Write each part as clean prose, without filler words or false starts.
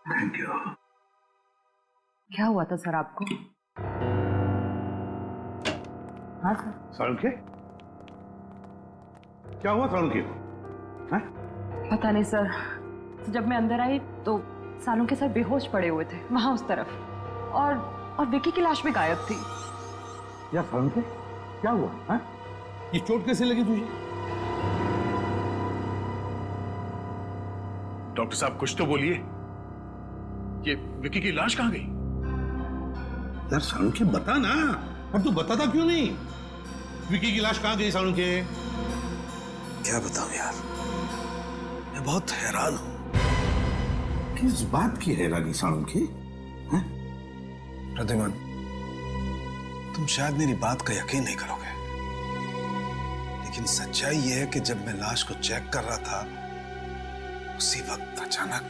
Thank you. क्या हुआ था सर आपको? हाँ सर। सालुंखे, क्या हुआ सालुंखे? पता नहीं सर, जब मैं अंदर आई तो सालुंखे सर बेहोश पड़े हुए थे वहां उस तरफ, और विकी की लाश भी गायब थी। यार सालुंखे, क्या हुआ? है? ये चोट कैसे लगी तुझे? डॉक्टर साहब कुछ तो बोलिए, ये विकी की लाश कहां गई? यार सालुंखे बता ना, अब तू बताता क्यों नहीं? विकी की लाश कहां गई सालुंखे? क्या बताऊं यार, मैं बहुत हैरान हूं। किस बात की हैरानी सालुंखे? प्रद्युमन, तुम शायद मेरी बात का यकीन नहीं करोगे, लेकिन सच्चाई यह है कि जब मैं लाश को चेक कर रहा था, उसी वक्त अचानक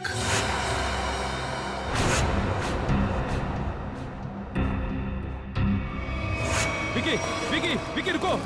विकी, विकी, विकी रुको।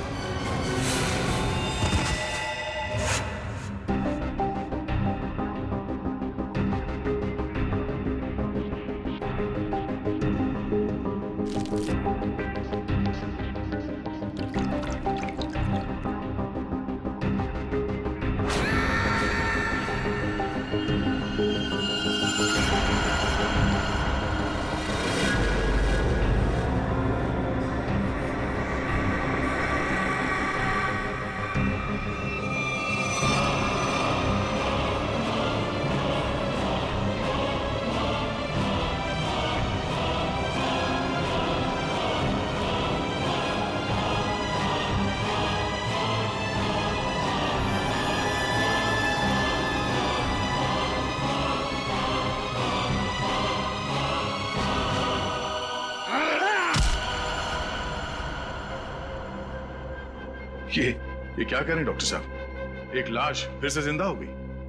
ये क्या करें डॉक्टर साहब? एक लाश फिर से जिंदा हो गई,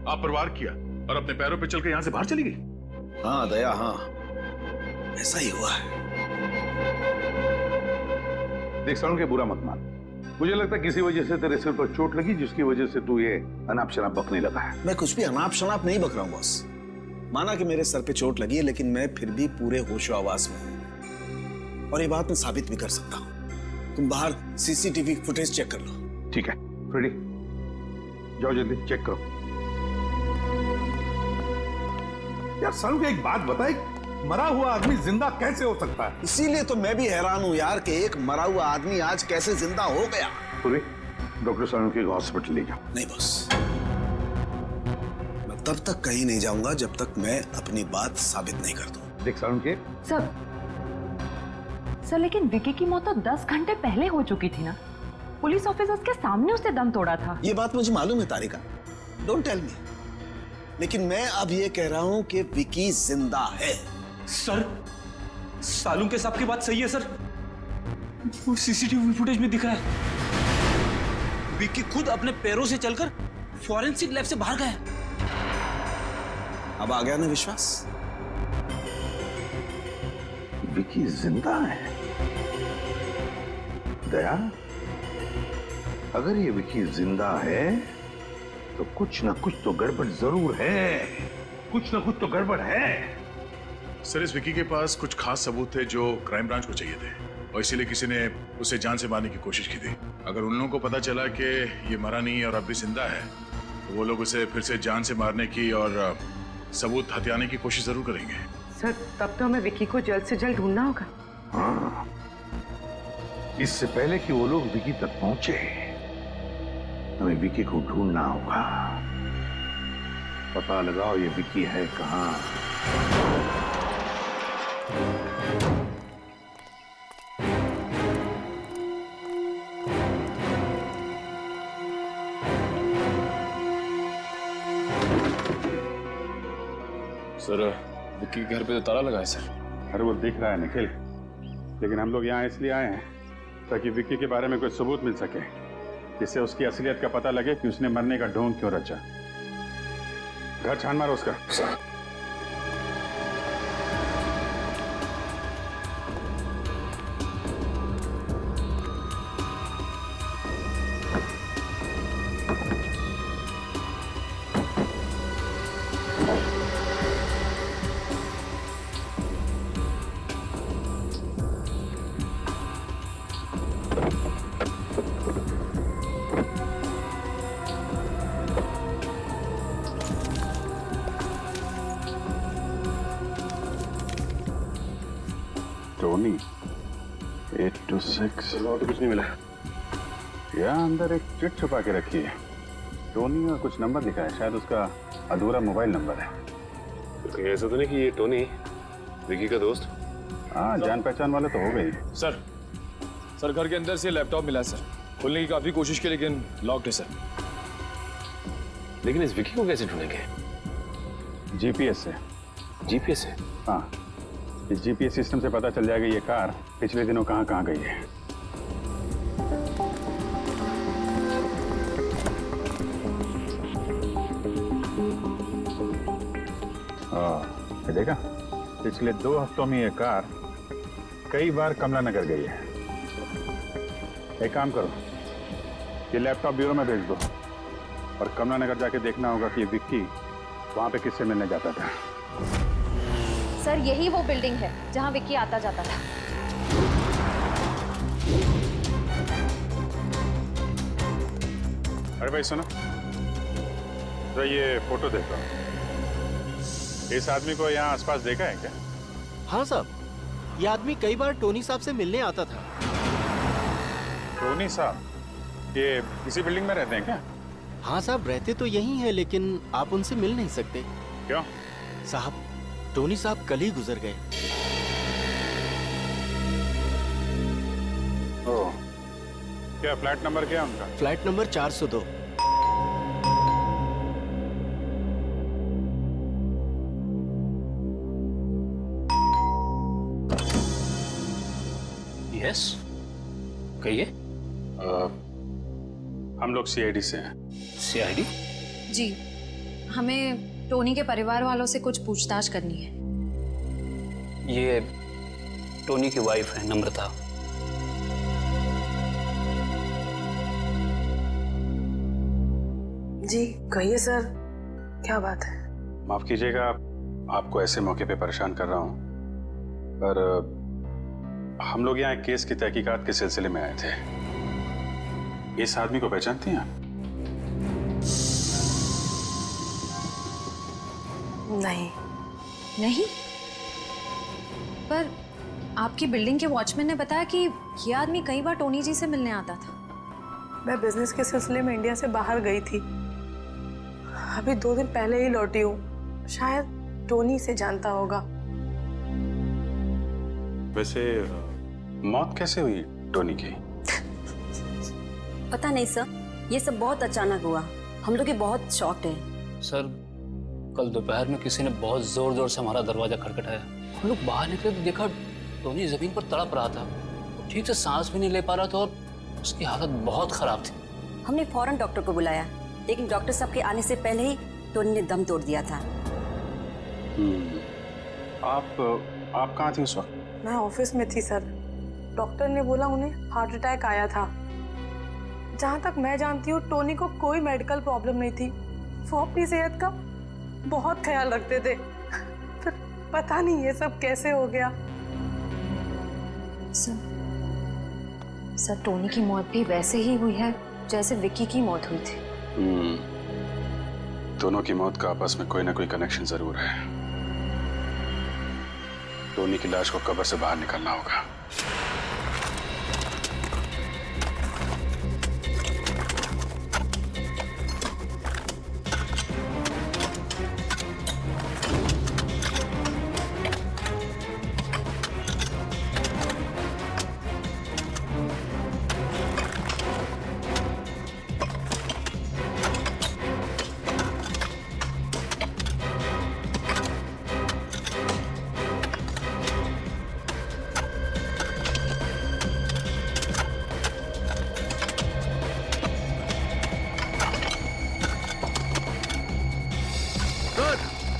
आप प्रवार किया और अपने पैरों पे चलकर यहां से बाहर चली गई। हाँ दया, हाँ ऐसा ही हुआ है। देख सालुंखे, बुरा मत मान। मुझे लगता है किसी वजह से तेरे सिर पर चोट लगी, जिसकी वजह से तू ये अनाप शनाप बकने लगा है। मैं कुछ भी अनाप शनाप नहीं बक रहा हूं बॉस। माना कि मेरे सर पे चोट लगी है, लेकिन मैं फिर भी पूरे होशो आवाज में हूं, और ये बात मैं साबित भी कर सकता हूं। तुम बाहर सीसीटीवी फुटेज चेक कर लो। ठीक है, रेडी, जाओ जल्दी चेक करो। यार सालुंखे, एक बात बता, एक मरा हुआ आदमी जिंदा कैसे हो सकता है? इसीलिए तो मैं भी हैरान हूं यार कि एक मरा हुआ आदमी आज कैसे जिंदा हो गया। पूरी डॉक्टर सालुंखे को हॉस्पिटल ले जाओ। नहीं बॉस, मैं तब तक कहीं नहीं जाऊंगा जब तक मैं अपनी बात साबित नहीं कर दूं। देख सालुंखे, सर लेकिन विकी की मौत तो 10 घंटे पहले हो चुकी थी ना। पुलिस ऑफिसर्स के सामने उसने दम तोड़ा था। ये बात मुझे मालूम है तारिका, डोंट टेल मी, लेकिन मैं अब ये कह रहा हूं कि विकी जिंदा है। सर, सालुंखे साहब की बात सही है सर, वो सीसीटीवी फुटेज में दिख रहा है। विकी खुद अपने पैरों से चलकर फॉरेंसिक लैब से बाहर गया। अब आ गया ना विश्वास? विकी जिंदा है? दया, अगर ये विकी जिंदा है तो कुछ ना कुछ तो गड़बड़ जरूर है। कुछ ना कुछ तो गड़बड़ है। सर, इस विकी के पास कुछ खास सबूत थे जो क्राइम ब्रांच को चाहिए थे, और इसीलिए किसी ने उसे जान से मारने की कोशिश की थी। अगर उन लोगों को पता चला कि ये मरा नहीं है और अब भी जिंदा है, तो वो लोग उसे फिर से जान से मारने की और सबूत हथियाने की कोशिश जरूर करेंगे। सर, तब तो हमें विकी को जल्द से जल्द ढूंढना होगा। हाँ, इससे पहले कि वो लोग विकी तक पहुंचे, हमें विकी को ढूंढना होगा। पता लगाओ ये विकी है कहां। सर, विक्की के घर पे तो ताला लगा है सर। अरे वो दिख रहा है निखिल, लेकिन हम लोग यहाँ इसलिए आए हैं ताकि विक्की के बारे में कोई सबूत मिल सके, जिससे उसकी असलियत का पता लगे कि उसने मरने का ढोंग क्यों रचा। घर छान मारो उसका। टोनी 826 और तो कुछ नहीं मिला। यहाँ अंदर एक चिट छुपा के रखी है। टोनी और कुछ नंबर लिखा है, शायद उसका अधूरा मोबाइल नंबर है। तो कहीं ऐसा तो नहीं कि ये टोनी विकी का दोस्त? हाँ, जान पहचान वाला तो हो गई। सर घर के अंदर से लैपटॉप मिला सर। खोलने की काफी कोशिश की लेकिन लॉक्ड है सर। लेकिन इस विकी को कैसे ढूंढेंगे? जीपीएस से। जीपीएस से? हाँ, इस जीपीएस सिस्टम से पता चल जाएगा ये कार पिछले दिनों कहाँ कहाँ गई है। ये देखा, पिछले 2 हफ्तों में ये कार कई बार कमला नगर गई है। एक काम करो, ये लैपटॉप ब्यूरो में भेज दो और कमला नगर जाके देखना होगा कि ये विक्की वहां पे किससे मिलने जाता था। सर यही वो बिल्डिंग है जहां विक्की आता जाता था। अरे भाई सुनो, तो ये फोटो देखो। इस आदमी को यहाँ आसपास देखा है क्या? हाँ साहब, ये आदमी कई बार टोनी साहब से मिलने आता था। टोनी साहब, ये इसी बिल्डिंग में रहते हैं क्या? हाँ साहब, रहते तो यही हैं लेकिन आप उनसे मिल नहीं सकते। क्यों? साहब, टोनी साहब कल ही गुजर गए। ओह, क्या फ्लैट नंबर क्या है उनका? Flat number 402। यस, कहिए। हम लोग सीआईडी से हैं। सीआईडी? जी, हमें टोनी के परिवार वालों से कुछ पूछताछ करनी है। ये टोनी की वाइफ है नम्रता। जी कहिए सर, क्या बात है? माफ कीजिएगा, आपको ऐसे मौके पे परेशान कर रहा हूँ, पर हम लोग यहाँ एक केस की तहकीकात के सिलसिले में आए थे। इस आदमी को पहचानती हैं आप? नहीं। नहीं? पर आपकी बिल्डिंग के वॉचमैन ने बताया कि ये आदमी कई बार टोनी जी से मिलने आता था। मैं बिजनेस के सिलसिले में इंडिया से बाहर गई थी, अभी 2 दिन पहले ही लौटी हूँ। शायद टोनी से जानता होगा। वैसे मौत कैसे हुई टोनी की? पता नहीं सर, ये सब बहुत अचानक हुआ। हम लोग बहुत शॉक्ड हैं। सर, कल दोपहर में किसी ने बहुत जोर जोर से हमारा दरवाजा खटखटाया। हम लोग बाहर निकले तो देखा टोनी जमीन पर तड़प रहा था, ठीक से सांस भी नहीं ले पा रहा था और उसकी हालत बहुत खराब थी। हमने फौरन डॉक्टर को बुलाया, लेकिन डॉक्टर साहब के आने से पहले ही टोनी ने दम तोड़ दिया था। आप कहाँ थी उस वक्त? मैं ऑफिस में थी सर। डॉक्टर ने बोला उन्हें हार्ट अटैक आया था। जहाँ तक मैं जानती हूँ टोनी को कोई मेडिकल प्रॉब्लम नहीं थी। वो अपनी सेहत का बहुत ख्याल रखते थे। पर पता नहीं ये सब कैसे हो गया। सर टोनी की मौत भी वैसे ही हुई है जैसे विक्की की मौत हुई थी। दोनों की मौत का आपस में कोई ना कोई कनेक्शन जरूर है। टोनी की लाश को कब्र से बाहर निकालना होगा।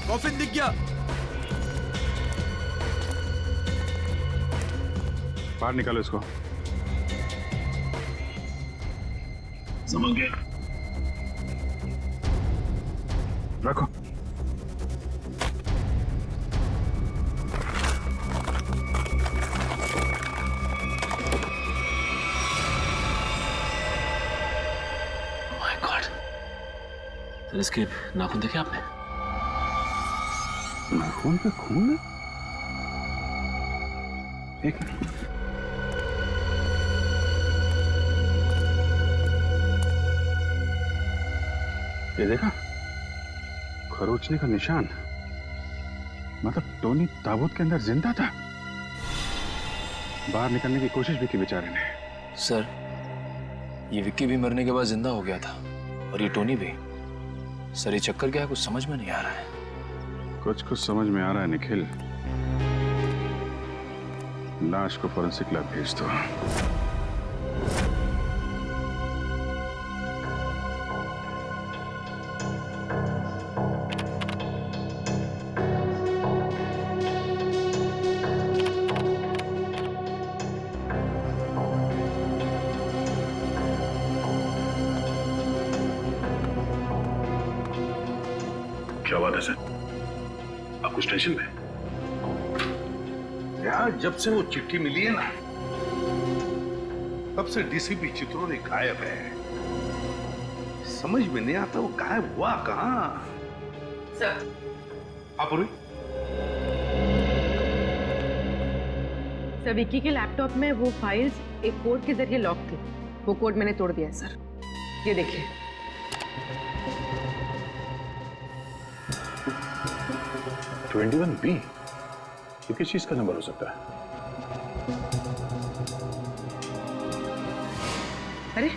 कॉफिन दिख गया। बाहर निकालो इसको। समझ गए? रखो। माय गॉड, सर इसके नाखून देखे आपने? नाखून पे खून है? एक मिनट। ये देखा, खरोचने का निशान। मतलब टोनी ताबूत के अंदर जिंदा था। बाहर निकलने की कोशिश भी की बेचारे ने। सर, ये विक्की भी मरने के बाद जिंदा हो गया था और ये टोनी भी। सर, ये चक्कर क्या है, कुछ समझ में नहीं आ रहा है। कुछ समझ में आ रहा है निखिल। लाश को फोरेंसिक लैब भेज दो। क्या बात है सर? आप कुछ टेंशन में? यार, जब से वो चिट्ठी मिली है ना, तब से डीसीपी चित्रों गायब है। समझ में नहीं आता वो गायब हुआ कहां। सर, आप सर, विक्की के लैपटॉप में वो फाइल्स एक कोड के जरिए लॉक थे। वो कोड मैंने तोड़ दिया है सर। ये देखिए। 21B, ये किस चीज का नंबर हो सकता है? अरे,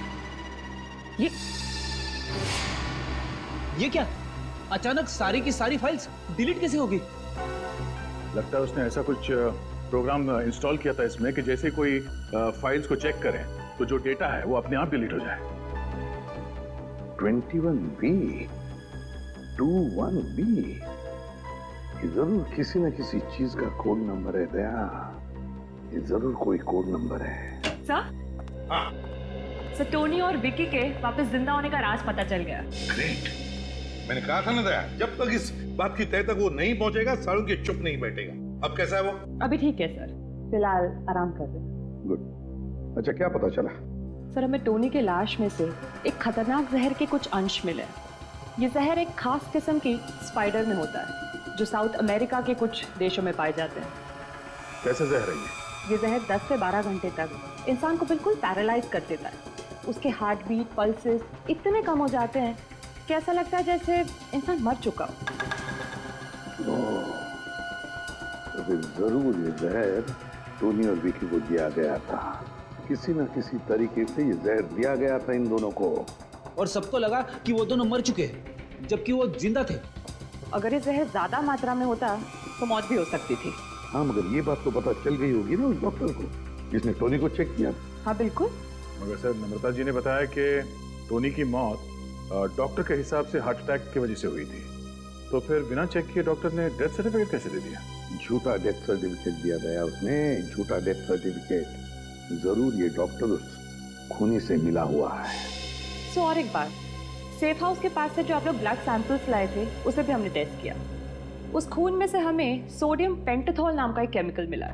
ये क्या? अचानक सारी की सारी फाइल्स डिलीट कैसे हो गई? लगता है उसने ऐसा कुछ प्रोग्राम इंस्टॉल किया था इसमें कि जैसे कोई फाइल्स को चेक करें तो जो डेटा है वो अपने आप डिलीट हो जाए। 21B, 21B, ये जरूर किसी न किसी चीज का कोड नंबर है दया। ये जरूर कोई कोड नंबर है। सर? हाँ। सर, टोनी और विक्की के वापस जिंदा होने का राज पता चल गया। ग्रेट। मैंने कहा था ना दया, जब तक इस बात की तय तक वो नहीं पहुंचेगा, सालों के चुप नहीं बैठेगा। अब कैसा है वो? अभी ठीक है सर, फिलहाल आराम कर रहे हैं। गुड। अच्छा, क्या पता चला? सर, हमें टोनी के लाश में से एक खतरनाक जहर के कुछ अंश मिले। ये जहर एक खास किस्म की स्पाइडर में होता है जो साउथ अमेरिका के कुछ देशों में पाए जाते हैं। कैसे जहर है ये जहर 10 से 12 घंटे तक इंसान को बिल्कुल पैरालाइज कर देता है। उसके हार्ट बीट, पल्सेस इतने कम हो जाते हैं कि ऐसा लगता है जैसे इंसान मर चुका हो। तो फिर जरूर ये जहर टोनी और विकी को दिया गया था। किसी न किसी तरीके से ये जहर दिया गया था इन दोनों को। और सबको लगा कि वो दोनों मर चुके हैं जबकि वो जिंदा थे। अगर ये जहर ज्यादा मात्रा में होता तो मौत भी हो सकती थी। हाँ, मगर ये बात तो पता चल गई होगी ना उस डॉक्टर को जिसने टोनी को चेक किया। हाँ बिल्कुल। मगर सर, नम्रता जी ने बताया कि टोनी की मौत डॉक्टर के हिसाब से हार्ट अटैक की वजह से हुई थी। तो फिर बिना चेक किए डॉक्टर ने डेथ सर्टिफिकेट कैसे दे दिया? झूठा डेथ सर्टिफिकेट दिया गया उसने, झूठा डेथ सर्टिफिकेट। जरूर ये डॉक्टर उस खूनी से मिला हुआ है। सो और एक बात, सेफ हाउस के पास से जो आप लोग ब्लड सैंपल्स लाए थे उसे भी हमने टेस्ट किया। उस खून में से हमें सोडियम पेंटाथॉल नाम का एक केमिकल मिला।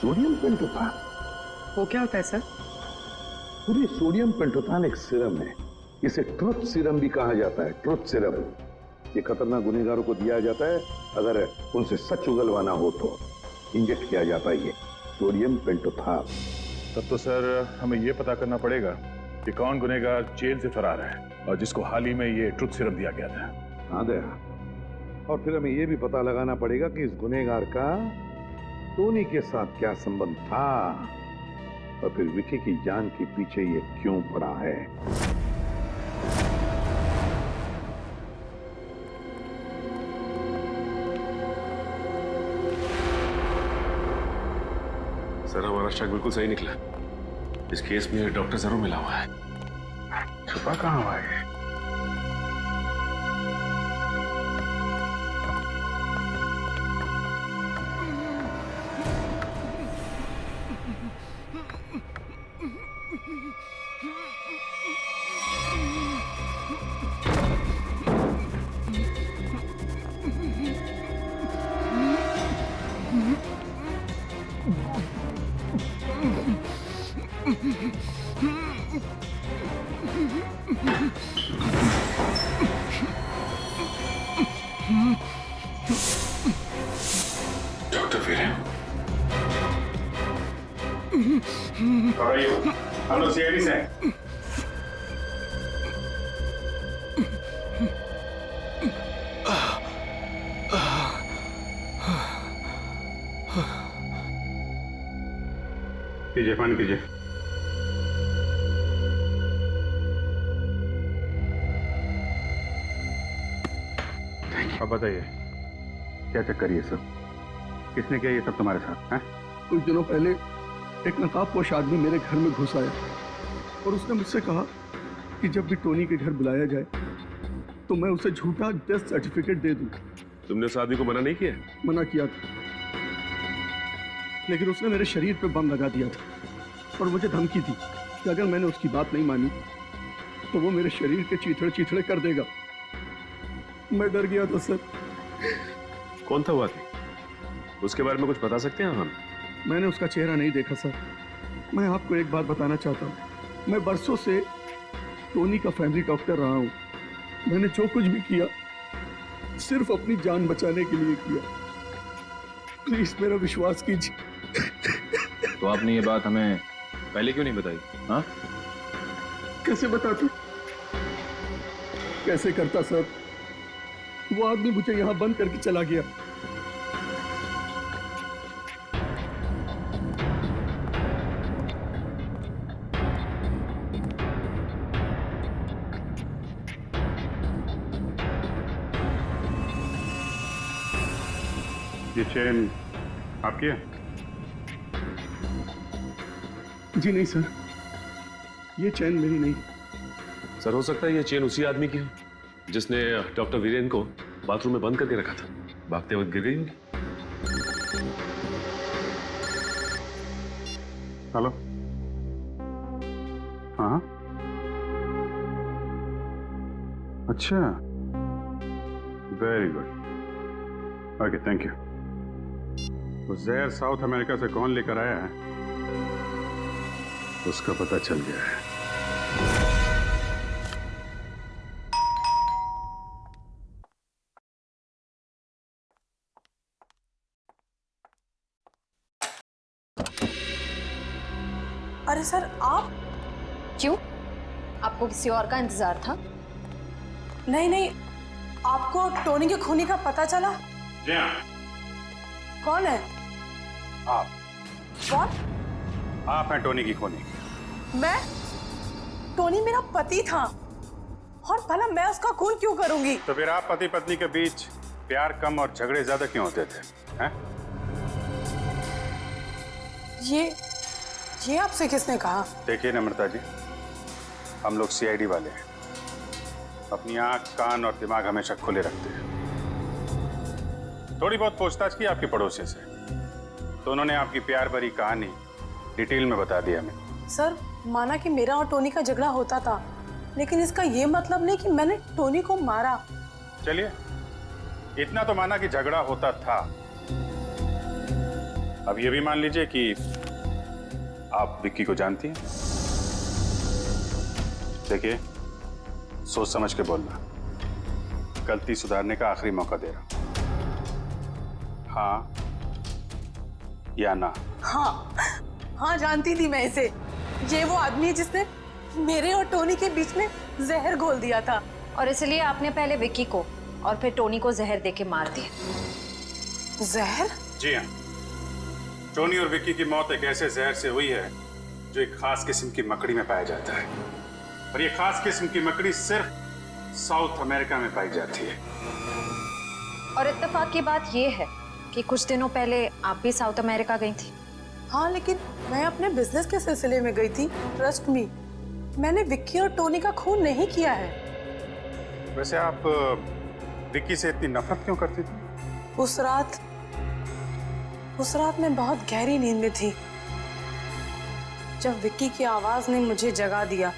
सोडियम पेंटोथान? वो क्या होता है सर? पूरी सोडियम पेंटोथान एक सीरम है। इसे ट्रुथ सीरम भी कहा जाता है। ट्रुथ सीरम ये खतरनाक गुनहगारों को दिया जाता है अगर उनसे सच उगलवाना हो तो। इंजेक्ट किया जाता है ये सोडियम पेंटोथान। तब तो सर हमें ये पता करना पड़ेगा कि कौन गुनहगार जेल से फरार है और जिसको हाल ही में ये ट्रुथ सीरम दिया गया था। हाँ दया, और फिर हमें ये भी पता लगाना पड़ेगा कि इस गुनहगार का टोनी के साथ क्या संबंध था और फिर विकी की जान के पीछे ये क्यों पड़ा है। सर, हमारा शक बिल्कुल सही निकला। इस केस में डॉक्टर जरूर मिला हुआ है। छुपा कहाँ हुआ है? हम लोग सीआईडी से हैं। कीजिए, पानी कीजिए। अब बताइए, क्या चक्कर ये सब? किसने किया ये सब तुम्हारे साथ? हैं? कुछ दिनों पहले एक नकाबपोश आदमी मेरे घर में घुस आया और उसने मुझसे कहा कि जब भी टोनी के घर बुलाया जाए तो मैं उसे झूठा डेथ सर्टिफिकेट दे दूं। तुमने उस आदमी को मना नहीं किया? मना किया था, लेकिन उसने मेरे शरीर पे बम लगा दिया था और मुझे धमकी दी कि अगर मैंने उसकी बात नहीं मानी तो वो मेरे शरीर के चीथड़े चीथड़े कर देगा। मैं डर गया था सर। कौन था वो आदमी? उसके बारे में कुछ बता सकते हैं हम? मैंने उसका चेहरा नहीं देखा सर। मैं आपको एक बात बताना चाहता हूँ, मैं बरसों से टोनी का फैमिली डॉक्टर रहा हूँ। मैंने जो कुछ भी किया सिर्फ अपनी जान बचाने के लिए किया। प्लीज मेरा विश्वास कीजिए। तो आपने ये बात हमें पहले क्यों नहीं बताई? हाँ, कैसे बताता, कैसे करता सर? वो आदमी मुझे यहाँ बंद करके चला गया। ये चेन आपकी है? जी नहीं सर, ये चैन मेरी नहीं। सर, हो सकता है ये चेन उसी आदमी की हो जिसने डॉक्टर वीरेन को बाथरूम में बंद करके रखा था। भागते वक्त गिर गई होगी। हेलो, हाँ, अच्छा, very good, okay, thank you. तो जहर साउथ अमेरिका से कौन लेकर आया है उसका पता चल गया है। अरे सर, आप? क्यों? आपको किसी और का इंतजार था? नहीं नहीं, आपको टोनी के खूनी का पता चला? जी हाँ। कौन है? आप। कौन? आप हैं टोनी की खूनी? मैं? टोनी मेरा पति था और भला मैं उसका खून क्यों करूंगी? तो फिर आप पति पत्नी के बीच प्यार कम और झगड़े ज्यादा क्यों होते थे? हैं? ये आपसे किसने कहा? देखिए नम्रता जी, हम लोग सीआईडी वाले हैं, अपनी आंख, कान और दिमाग हमेशा खुले रखते हैं। थोड़ी बहुत पूछताछ की आपके पड़ोसी से, तो उन्होंने आपकी प्यार भरी कहानी डिटेल में बता दिया हमें। सर, माना कि मेरा और टोनी का झगड़ा होता था, लेकिन इसका ये मतलब नहीं कि मैंने टोनी को मारा। चलिए, इतना तो माना कि झगड़ा होता था। अब ये भी मान लीजिए कि आप विक्की को जानती हैं। देखिए, सोच समझ के बोलना, गलती सुधारने का आखिरी मौका दे रहा हूं। हाँ या ना? हाँ, जानती थी मैं इसे। ये वो आदमी है जिसने मेरे और टोनी के बीच में जहर घोल दिया था। और इसलिए आपने पहले विक्की को और फिर टोनी को जहर देके मार दिया। जहर? जी हाँ, टोनी और विक्की की मौत एक ऐसे जहर से हुई है जो एक खास किस्म की मकड़ी में पाया जाता है, और ये खास किस्म की मकड़ी सिर्फ साउथ अमेरिका में पाई जाती है। और इत्तेफाक की बात ये है कि कुछ दिनों पहले आप भी साउथ अमेरिका गई थी। हाँ, लेकिन मैं अपने बिजनेस के सिलसिले में गई थी। ट्रस्ट मी, मैंने विक्की और टोनी का खून नहीं किया है। वैसे आप विक्की से इतनी नफरत क्यों करती थी? उस रात मैं बहुत गहरी नींद में थी जब विक्की की आवाज ने मुझे जगा दिया।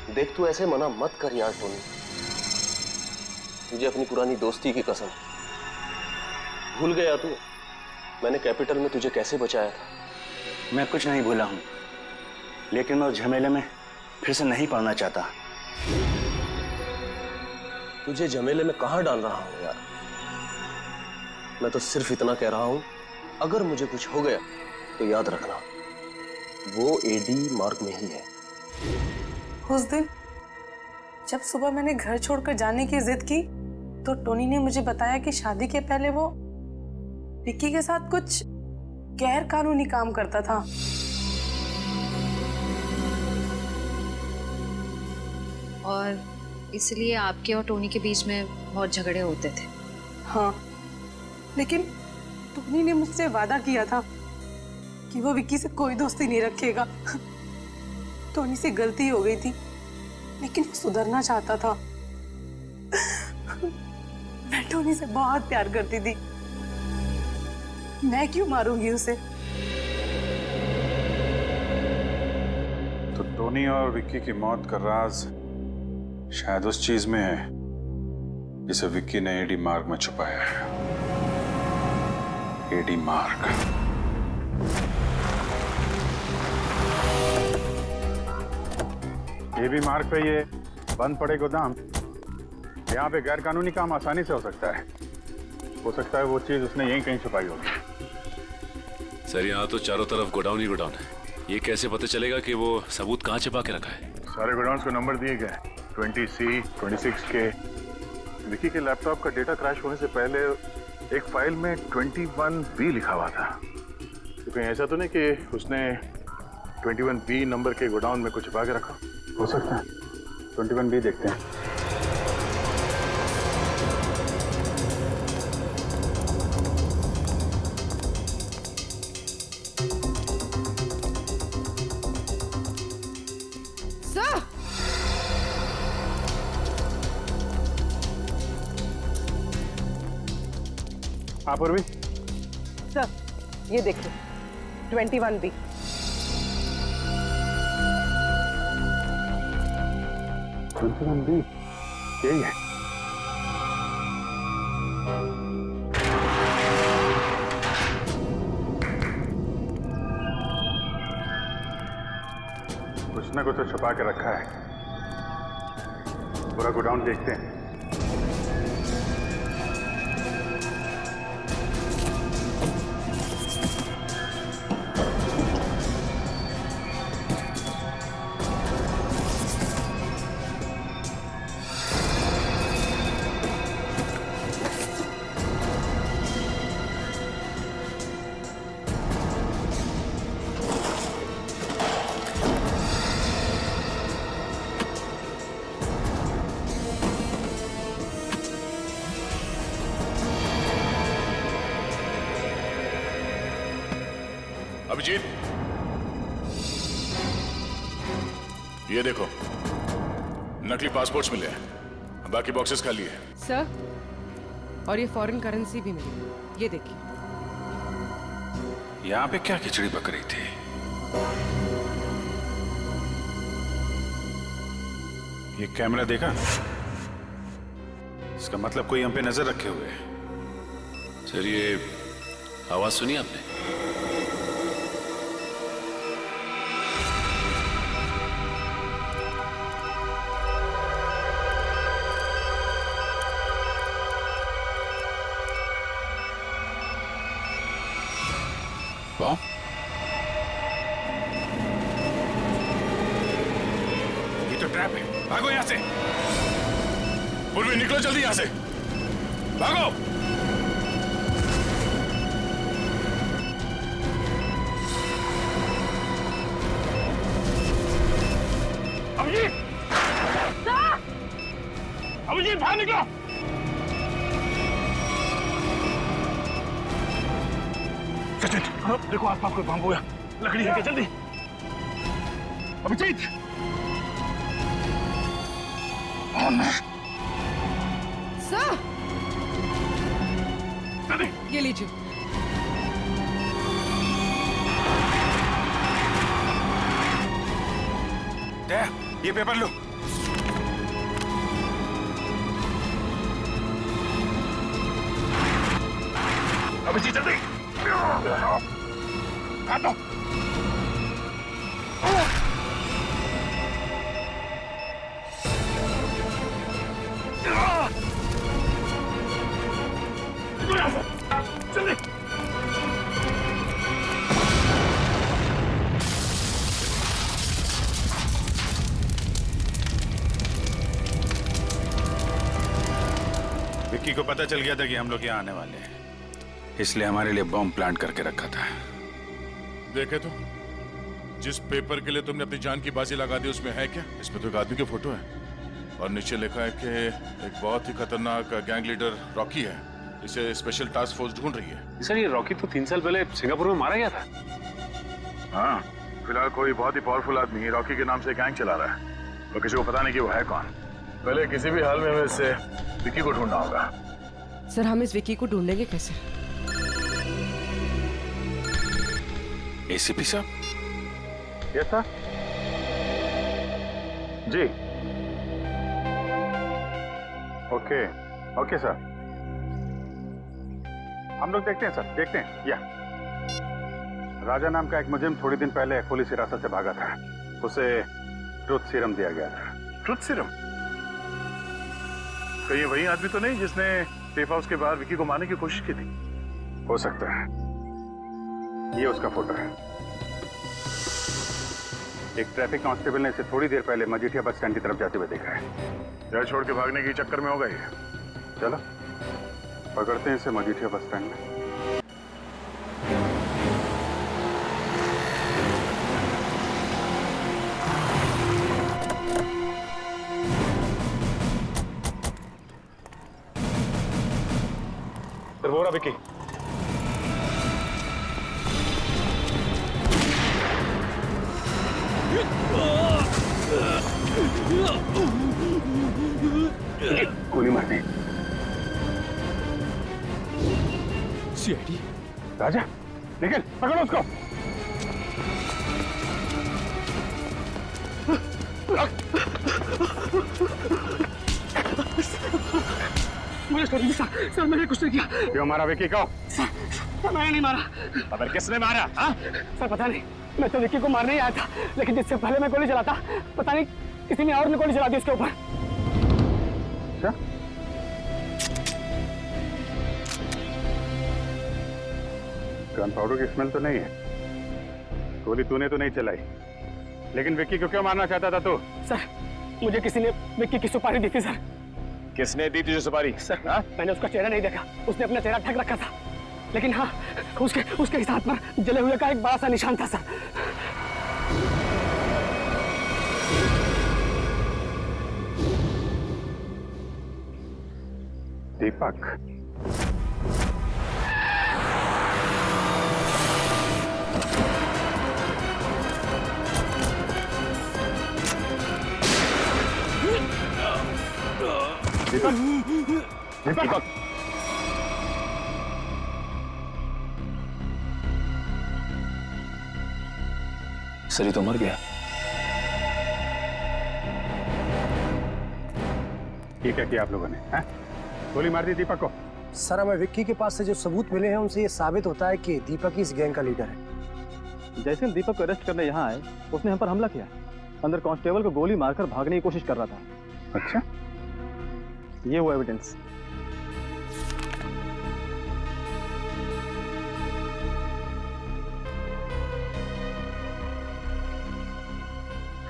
देख, तू ऐसे मना मत कर यार टोनी, तुझे अपनी पुरानी दोस्ती की कसम। भूल गया तू मैंने कैपिटल में तुझे कैसे बचाया था? मैं कुछ नहीं भूला हूं, लेकिन मैं उस झमेले में फिर से नहीं पड़ना चाहता। तुझे झमेले में कहां डाल रहा हूं यार? मैं तो सिर्फ इतना कह रहा हूं, अगर मुझे कुछ हो गया तो याद रखना वो एडी मार्ग में ही है। उस दिन जब सुबह मैंने घर छोड़कर जाने की जिद की तो टोनी ने मुझे बताया कि शादी के पहले वो विक्की के साथ कुछ गैर कानूनी काम करता था। और इसलिए आपके और टोनी के बीच में बहुत झगड़े होते थे। हाँ, लेकिन टोनी ने मुझसे वादा किया था कि वो विक्की से कोई दोस्ती नहीं रखेगा। टोनी से गलती हो गई थी, लेकिन वो सुधरना चाहता था। मैं टोनी से बहुत प्यार करती थी, मैं क्यों मारूंगी उसे? तो टोनी और विक्की की मौत का राज शायद उस चीज में है जिसे विक्की ने एडी मार्ग में छुपाया है। एडी मार्ग। एडी मार्ग पे ये बंद पड़े गोदाम, यहाँ पे गैर कानूनी काम आसानी से हो सकता है। हो सकता है वो चीज उसने यहीं कहीं छुपाई होगी। सर यहाँ तो चारों तरफ गोडाउन ही गोडाउन है, ये कैसे पता चलेगा कि वो सबूत कहाँ छिपा के रखा है? सारे गोडाउन्स को नंबर दिए गए, 20C, 26K। विकी के लैपटॉप का डेटा क्रैश होने से पहले एक फाइल में 21B लिखा हुआ था। तो कहीं ऐसा तो नहीं कि उसने 21B नंबर के गोडाउन में कुछ छिपा के रखा? हो सकता है। 21B देखते हैं। हाँ पूर्वी, सर ये देखिए 21B। 21B यही है। कुछ ना कुछ तो छुपा के रखा है। पूरा गोडाउन देखते हैं। अभिजीत, ये देखो नकली पासपोर्ट्स मिले हैं, बाकी बॉक्सेस खाली है। सर, और ये फॉरेन करेंसी भी मिली, ये देखिए। यहाँ पे क्या खिचड़ी पक रही थी? ये कैमरा देखा? इसका मतलब कोई हम पे नजर रखे हुए है। सर ये आवाज सुनी आपने? बॉम्ब? ये तो ट्रैप है। भागो यहां से। पूर्वी निकलो जल्दी यहां से, भागो। अभिजीत, अभिजीत बाहर निकलो। सचिन, देखो आसपास कोई बम हुआ, लकड़ी है क्या? जल्दी। अभिजीत, सर, ये लीजिए। ये पेपर लो। अभिजीत जल्दी। हाथ दो। विक्की को पता चल गया था कि हम लोग यहाँ आने वाले हैं, इसलिए हमारे लिए बॉम्ब प्लांट करके रखा था। देखे तो, जिस पेपर के लिए तुमने अपनी जान की बाजी लगा दी उसमें है क्या? इसमें तो एक आदमी की फोटो है और नीचे लिखा है कि एक बहुत ही खतरनाक गैंग लीडर रॉकी है, इसे स्पेशल टास्क फोर्स ढूंढ रही है। सर ये रॉकी तो 3 साल पहले सिंगापुर में मारा गया था। हाँ, फिलहाल कोई बहुत ही पावरफुल आदमी रॉकी के नाम से गैंग चला रहा है और किसी को पता नहीं कि वो है कौन। पहले किसी भी हाल में हमें इससे विक्की को ढूंढना होगा। सर हम इस विक्की को ढूंढेंगे कैसे? एसीपी साहब? Yes sir. जी ओके ओके सर, हम लोग देखते हैं सर, देखते हैं। या राजा नाम का एक मुजरिम थोड़ी दिन पहले पुलिस हिरासत से भागा था, उसे ट्रुथ सीरम दिया गया था। Truth serum? कहीं वही आदमी तो नहीं जिसने सेफ हाउस के बाहर विक्की को मारने की कोशिश की थी? हो सकता है, ये उसका फोटो है। एक ट्रैफिक कांस्टेबल ने इसे थोड़ी देर पहले मजीठिया बस स्टैंड की तरफ जाते हुए देखा है। घर छोड़ के भागने के चक्कर में होगा ये। चलो पकड़ते हैं इसे मजीठिया बस स्टैंड में। सर वो रहा विक्की। गोली मार दी। सीआईडी राजा निकल, पकड़ो उसको। मुझे छोड़ दीजिए सर, सर मैंने कुछ नहीं किया। क्यों मारा विक्की को? सर मैंने नहीं मारा। अबे किसने मारा? हाँ? सर पता नहीं, मैं तो विक्की को मारने ही आया था, लेकिन जिससे पहले मैं गोली चलाता पता नहीं किसी ने और ने गोली चला दी उसके ऊपर। अच्छा? गन पाउडर की स्मेल तो नहीं है। गोली तूने तो नहीं चलाई, लेकिन विक्की को क्यों मारना चाहता था तू? सर मुझे किसी ने विक्की की सुपारी दी थी सर। किसने दी तुझे सुपारी? सर मैंने उसका चेहरा नहीं देखा, उसने अपना चेहरा ढक रखा था, लेकिन हाँ उसके हाथ पर जले हुए का एक बड़ा सा निशान था सर। दीपक, दीपक, सर ये तो मर गया। ये क्या किया आप लोगों ने? हैं? गोली मार दी दीपक को? सर हमें विक्की के पास से जो सबूत मिले हैं उनसे ये साबित होता है कि दीपक ही इस गैंग का लीडर है। जैसे हम दीपक को अरेस्ट करने यहाँ आए, उसने हम पर हमला किया। अंदर कांस्टेबल को गोली मारकर भागने की कोशिश कर रहा था। अच्छा, ये वो एविडेंस।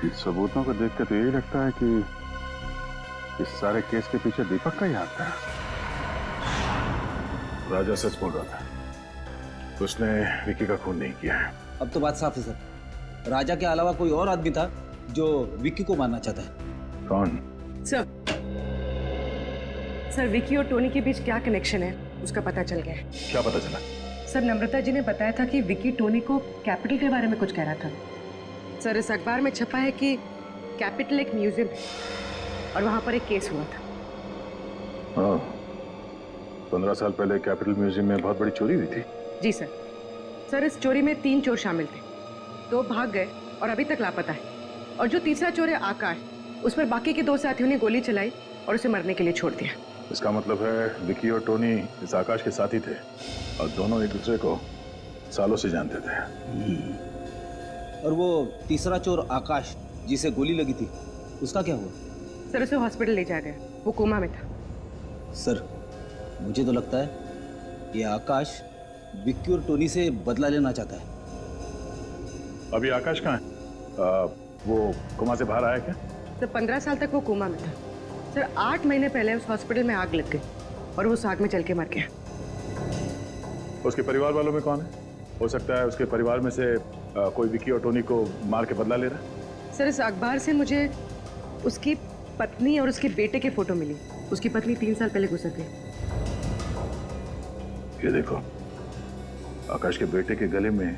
इन सबूतों को देख कर तो यही लगता है कि इस सारे केस के पीछे दीपक का ही हाथ था। राजा सच बोल रहा था, उसने विक्की का खून नहीं किया है। अब तो बात साफ है सर, राजा के अलावा कोई और आदमी था जो विक्की को मारना चाहता है। कौन? सर विक्की और टोनी के बीच क्या कनेक्शन है उसका पता चल गया है। क्या पता चला? सर नम्रता जी ने बताया था कि विक्की टोनी को कैपिटल के बारे में कुछ कह रहा था। सर इस अखबार में छपा है कि कैपिटल एक म्यूजियम है और वहां पर एक केस हुआ था। हाँ, 15 साल पहले कैपिटल म्यूजियम में बहुत बड़ी चोरी हुई थी। जी सर। सर इस चोरी में 3 चोर शामिल थे, 2 भाग गए और अभी तक लापता है, और जो तीसरा चोर है आकाश, उस पर बाकी के 2 साथियों ने गोली चलाई और उसे मरने के लिए छोड़ दिया। इसका मतलब है विक्की और टोनी इस आकाश के साथी थे और दोनों एक दूसरे को सालों से जानते थे। और वो तीसरा चोर आकाश जिसे गोली लगी थी, उसका क्या हुआ? सर उसे हॉस्पिटल ले जाया गया, वो कोमा में था। सर मुझे तो लगता है ये आकाश विक्की और टोनी से बदला लेना चाहता है। अभी आकाश कहाँ है? वो कोमा से बाहर आया क्या? सर 15 साल तक वो कोमा में था। सर 8 महीने पहले उस हॉस्पिटल में आग लग गई और वो उस आग में जल के मर गया। उसके परिवार वालों में कौन है? हो सकता है उसके परिवार में से कोई विकी और टोनी को मार के बदला ले रहा है। सर, इस अखबार से मुझे उसकी पत्नी और उसके बेटे के फोटो मिली। उसकी पत्नी 3 साल पहले गुजर गई। ये देखो, आकाश के बेटे के गले में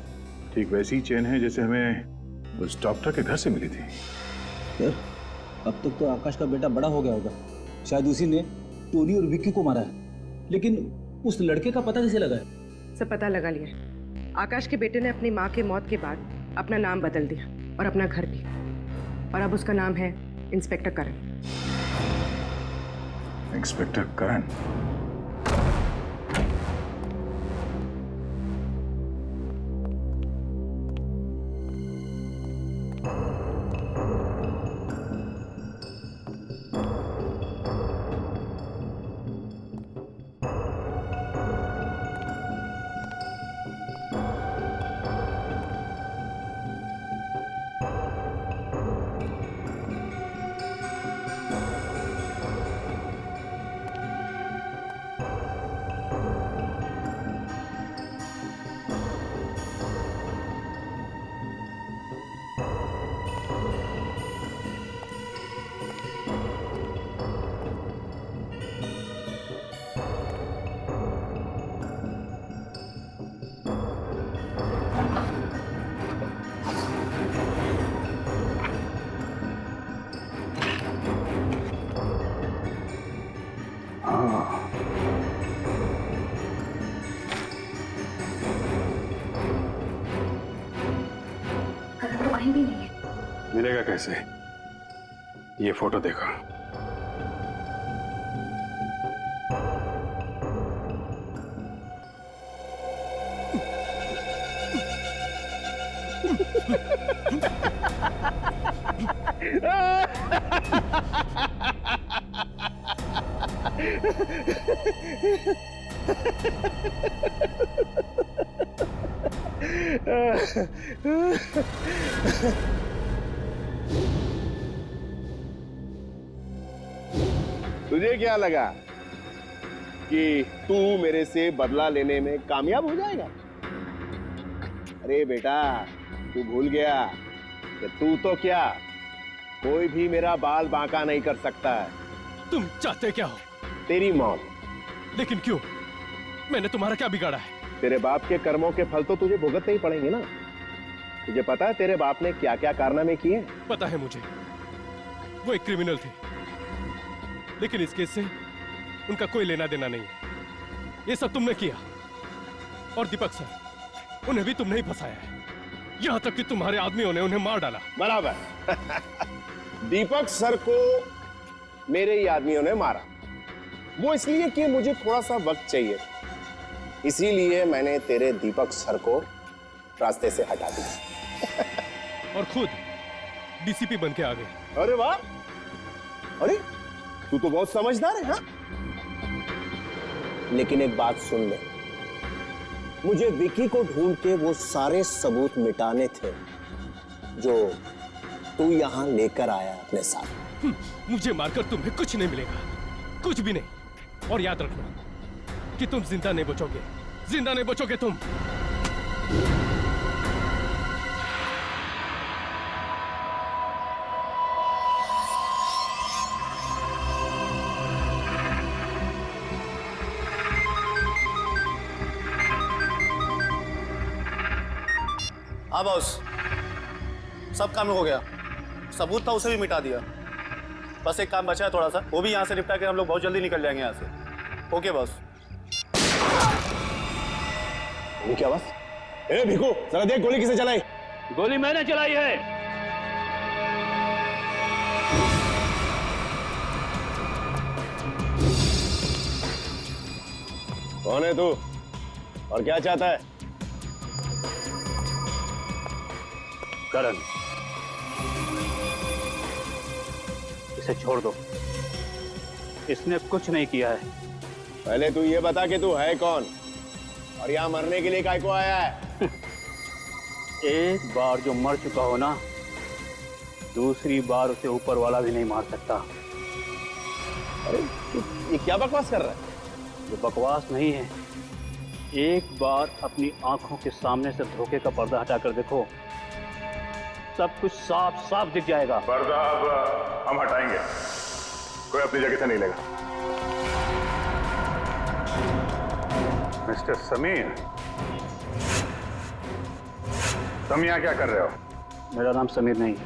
ठीक वैसी ही चेन है जैसे हमें उस डॉक्टर के घर से मिली थी। सर, अब तक तो आकाश का बेटा बड़ा हो गया होगा, शायद उसी ने टोनी और विक्की को मारा है। लेकिन उस लड़के का पता कैसे लगा है? सब पता लगा लिया। आकाश के बेटे ने अपनी माँ के मौत के बाद अपना नाम बदल दिया और अपना घर भी, और अब उसका नाम है इंस्पेक्टर करण। इंस्पेक्टर करण? भी नहीं है। मिलेगा कैसे? ये फोटो देखो। तुझे क्या लगा कि तू मेरे से बदला लेने में कामयाब हो जाएगा? अरे बेटा, तू भूल गया कि तू तो क्या, कोई भी मेरा बाल बांका नहीं कर सकता है। तुम चाहते क्या हो? तेरी मौत। लेकिन क्यों? मैंने तुम्हारा क्या बिगाड़ा है? तेरे बाप के कर्मों के फल तो तुझे भुगतने ही पड़ेंगे ना। तुझे पता है तेरे बाप ने क्या क्या कारनामे किए? पता है मुझे, वो एक क्रिमिनल थे, लेकिन इस केस से उनका कोई लेना देना नहीं है। ये सब तुमने किया, और दीपक सर, उन्हें भी तुमने ही फंसाया है, यहां तक कि तुम्हारे आदमियों ने उन्हें मार डाला। बराबर। दीपक सर को मेरे ही आदमियों ने मारा, वो इसलिए कि मुझे थोड़ा सा वक्त चाहिए, इसीलिए मैंने तेरे दीपक सर को रास्ते से हटा दिया। और खुद डीसीपी बन के आ गए। अरे वाह! अरे तू तो बहुत समझदार है। हाँ, लेकिन एक बात सुन ले, मुझे विकी को ढूंढ के वो सारे सबूत मिटाने थे जो तू यहां लेकर आया अपने साथ। मुझे मारकर तुम्हें कुछ नहीं मिलेगा, कुछ भी नहीं। और याद रखना कि तुम जिंदा नहीं बचोगे, जिंदा नहीं बचोगे तुम। हाँ बॉस, सब काम हो गया, सबूत था उसे भी मिटा दिया। बस एक काम बचा है थोड़ा सा, वो भी यहाँ से निपटा के हम लोग बहुत जल्दी निकल जाएंगे यहाँ से। Okay boss. ये क्या बस? ए भिखू, जरा देख गोली किसे चलाई? गोली मैंने चलाई है। कौन है तू और क्या चाहता है? करण, इसे छोड़ दो, इसने कुछ नहीं किया है। पहले तू ये बता कि तू है कौन और यहाँ मरने के लिए काय को आया है? एक बार जो मर चुका हो ना, दूसरी बार उसे ऊपर वाला भी नहीं मार सकता। अरे ये क्या बकवास कर रहा है? ये बकवास नहीं है। एक बार अपनी आंखों के सामने से धोखे का पर्दा हटाकर देखो, सब कुछ साफ साफ दिख जाएगा। पर्दा अब हम हटाएंगे, कोई अपनी जगह से नहीं लेगा। मिस्टर समीर, तुम यहाँ क्या कर रहे हो? मेरा नाम समीर नहीं,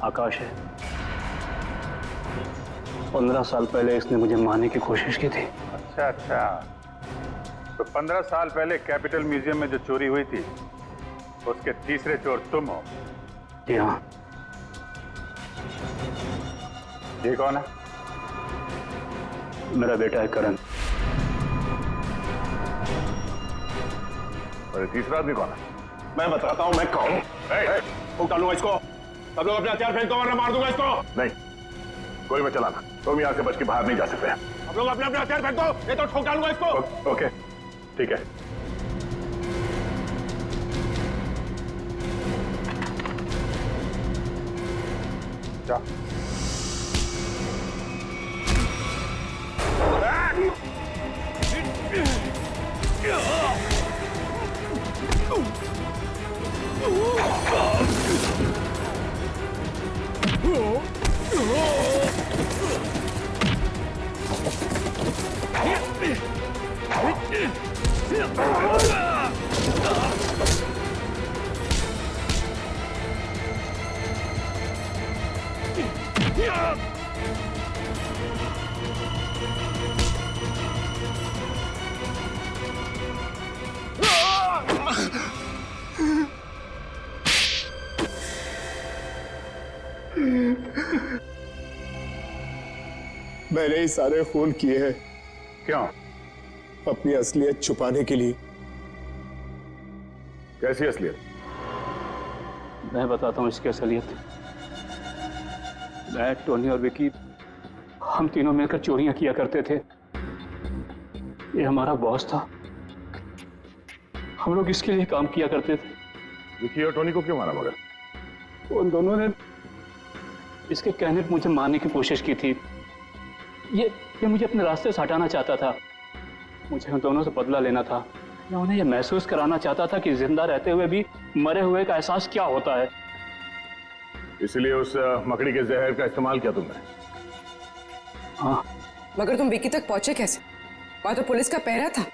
आकाश है। 15 साल पहले इसने मुझे मारने की कोशिश की थी। अच्छा अच्छा, तो 15 साल पहले कैपिटल म्यूजियम में जो चोरी हुई थी उसके तीसरे चोर तुम हो? जी हाँ। ये कौन है? मेरा बेटा है करण। और तीसरा आदमी कौन है? मैं बताता हूँ मैं कौन हूँ। फूंक डालूंगा इसको। सब लोग अपने हथियार फेंक दो वरना मार दूंगा इसको। नहीं, कोई मत चलाना, तुम यहाँ से बच के बाहर नहीं जा सकते। आप लोग अपने अपने हथियार फेंक दो, नहीं तो ठोक डालूंगा इसको। ओके, ठीक है। जा। मैंने ही सारे खून किए हैं। क्यों? अपनी असलियत छुपाने के लिए। कैसी असलियत? मैं बताता हूँ इसकी असलियत। मैं, टोनी और विकी, हम तीनों मिलकर चोरियां किया करते थे। ये हमारा बॉस था, हम लोग इसके लिए काम किया करते थे। विकी और टोनी को क्यों मारा मगर? उन दोनों ने इसके कहने पर मुझे मारने की कोशिश की थी। ये मुझे अपने रास्ते से हटाना चाहता था। मुझे उन दोनों से बदला लेना था। मैं उन्हें यह महसूस कराना चाहता था कि जिंदा रहते हुए भी मरे हुए का एहसास क्या होता है। इसलिए उस मकड़ी के जहर का इस्तेमाल किया तुमने? हाँ। मगर तुम विकी तक पहुंचे कैसे? वहां तो पुलिस का पहरा था।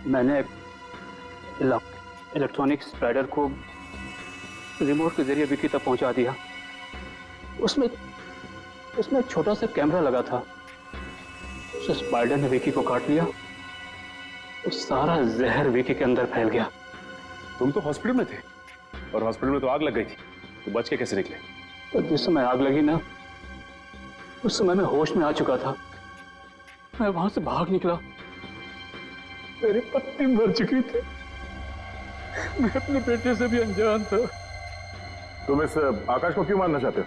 मैंने इलेक्ट्रॉनिक स्पाइडर को रिमोट के जरिए विकी तक पहुंचा दिया। उसमें एक छोटा सा कैमरा लगा था। उस स्पाइडर ने विकी को काट लिया। उस सारा जहर विकी के अंदर फैल गया। तुम तो हॉस्पिटल में थे और हॉस्पिटल में तो आग लग गई थी, तो बच के कैसे निकले? तो जिस समय आग लगी ना, उस समय मैं होश में आ चुका था। मैं वहां से भाग निकला। मेरी पत्नी मर चुकी थी। मैं अपने बेटे से भी अनजान था। तुम इस आकाश को क्यों मारना चाहते हो?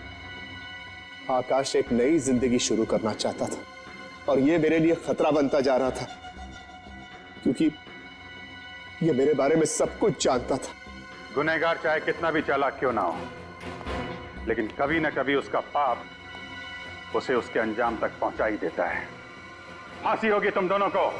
आकाश एक नई जिंदगी शुरू करना चाहता था और ये मेरे लिए खतरा बनता जा रहा था, क्योंकि ये मेरे बारे में सब कुछ जानता था। गुनहगार चाहे कितना भी चालाक क्यों ना हो, लेकिन कभी ना कभी उसका पाप उसे उसके अंजाम तक पहुंचा ही देता है। फांसी होगी तुम दोनों को।